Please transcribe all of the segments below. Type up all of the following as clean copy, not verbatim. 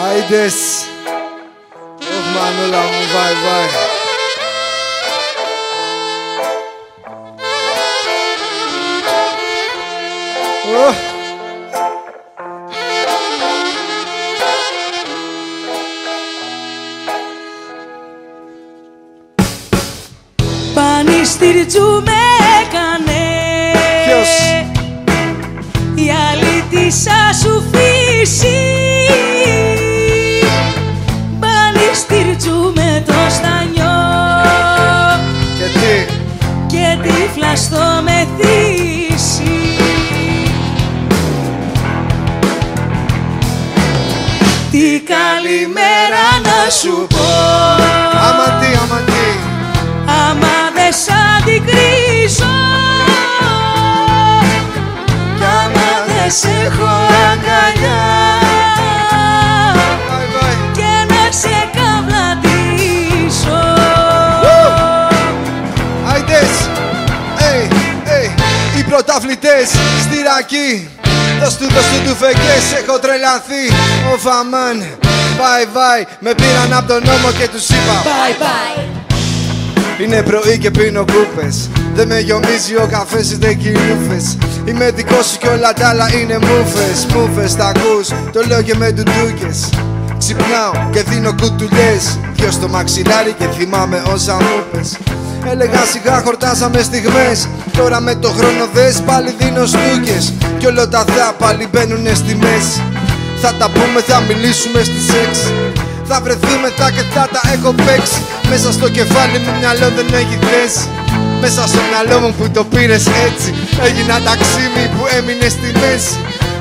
Άιντες. Ωχ μανούλα μου, βάι βάι. Πανιστηρτζού με έκανε. Ποιος? Η αλήτησα σου φύση. Πανιστηρτζού με το στανιό. Και τι? Και τύφλα στο μεθύσι. Τι καλημέρα να σου πω. Άμα τι, άμα τι. Άμα δε σ' αντικρίζω κι άμα δε σ' έχω αγκαλιά και να σε καβλαντήσω. Άιντες. Οι πρωταθλητές στη Ρακή. Δώσ' του φεγγές, έχω τρελαθεί. Ο Φαμάν, bye bye. Με πήραν απ' τον νόμο και τους είπα Bye bye. Είναι πρωί και πίνω κούπες. Δεν με γιομίζει ο καφές ούτε κυλούφες. Είμαι δικός σου κι όλα τ' άλλα είναι μούφες. Μούφες, τα ακούς, το λέω και με ντουντούκες. Ξυπνάω και δίνω κουτουλιές. Δυο στο μαξιλάρι και θυμάμαι όσα μου πες. Έλεγα σιγά χορτάσαμε στιγμές. Τώρα με το χρόνο δες πάλι δίνω στούκες. Κι όλο τα θεά πάλι μπαίνουνε στη μέση. Θα τα πούμε, θα μιλήσουμε στη σεξ. Θα βρεθούμε τα και θα τα έχω παίξει. Μέσα στο κεφάλι μου μυαλό δεν έχει θέση. Μέσα στο μυαλό μου που το πήρες έτσι. Έγινα ταξίμι που έμεινε στη μέση.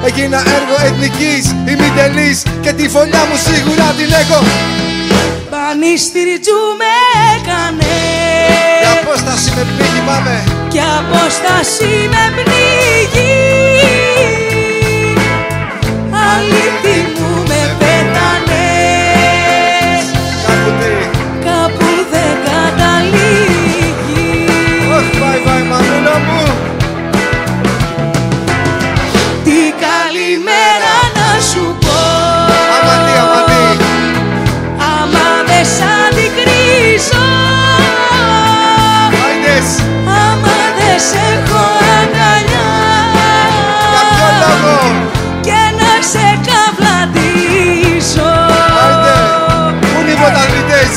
Έγινα έργο εθνικής ημιτελής. Και τη φωλιά μου σίγουρα την έχω. Πανιστηρτζού με έκανε. Και απόσταση με πνίγει πάμε. Και απόσταση με πνίγει. Αλήτη μου με πέτανες. Κάπου τι? Κάπου δεν καταλήγει. Ωχ, bye bye μανούλα μου. Τι καλημέρα να σου πω. Άμα τι, άμα τι. Άμα δεν σ' αντικρίζω. Άιντες. Άμα δεν σ' έχω αγκαλιά. Για ποιο λόγο? Και να σε καβλαντήσω. Άιντε. Πού είναι οι πρωταθλητές?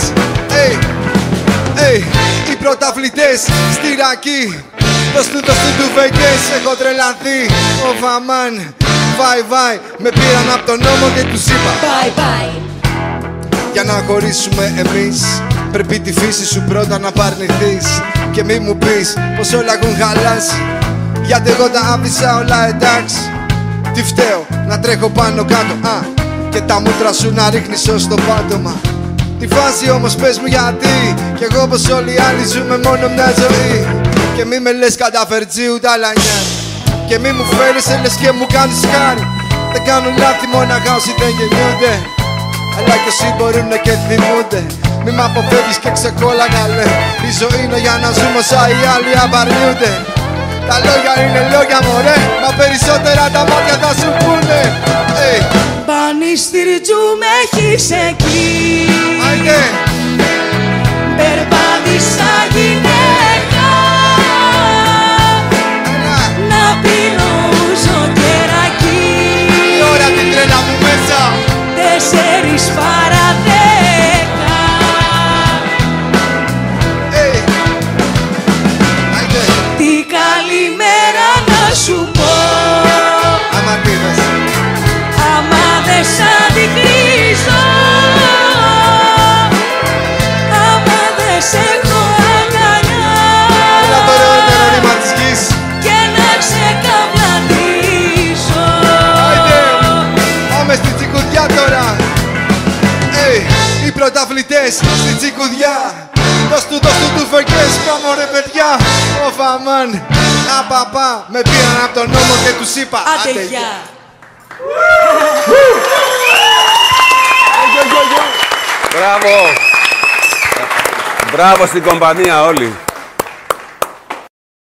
Οι πρωταθλητές στη Ρακή. Δώσ' του φεγγές, έχω τρελαθεί. Ο Φαμάν, βάι βάι. Με πήραν απ' τον νόμο και τους είπα Bye bye. για να χωρίσουμε εμείς πρέπει τη φύση σου πρώτα να παρνηθείς. Και μη μου πεις πως όλα έχουν χαλάσει. Γιατί εγώ τα άφησα όλα εντάξει. Τι φταίω, να τρέχω πάνω κάτω και τα μούτρα σου να ρίχνεις ως το πάτωμα. Τη φάση όμως πες μου γιατί. Κι εγώ πως όλοι οι άλλοι ζούμε μόνο μια ζωή. Και μη με λες καταφερτζίου τα λανιά. Και μη μου φέρεις λες και μου κάνεις χάρη. Δεν κάνουν λάθη μόναχα όσοι δεν γεννιούνται. Αλλά κι όσοι μπορούνε και θυμούνται. Μη μ' αποφεύγεις και ξεκόλαγα λέ. Η ζωή είναι για να ζούμε όσα οι άλλοι απαρνιούνται. Τα λόγια είναι λόγια μωρέ. Μα περισσότερα τα μάτια θα σου πούνε. Πανιστηρτζού με έχεις εκεί. Άιντε. Περπάτησα γυναίκα. Έλα. Να πίνω ούζο κερακί. Η ώρα την τρέλα μου μέσα. 4 παρά 10. Άιντε. Τι καλημέρα να σου πω. Άμα τι δες. Άμα δεν σ' αντικρίζω. Άμα δεν σ' έχω αγκαλιά. Έλα το ωραιότερο ρήμα της γης. Και να σε καβλαντήσω. Άιντε. Πάμε στην τσικουδιά τώρα. Οι πρωταθλητές στην τσικουδιά. Δώσ' του φεγγές, πάμε ρε παιδιά. Ο Φαμάν, απαπά. Με πήραν απ' τον νόμο και τους είπα Άντε γεια. Μπράβο! Μπράβο στην κομπανία όλοι.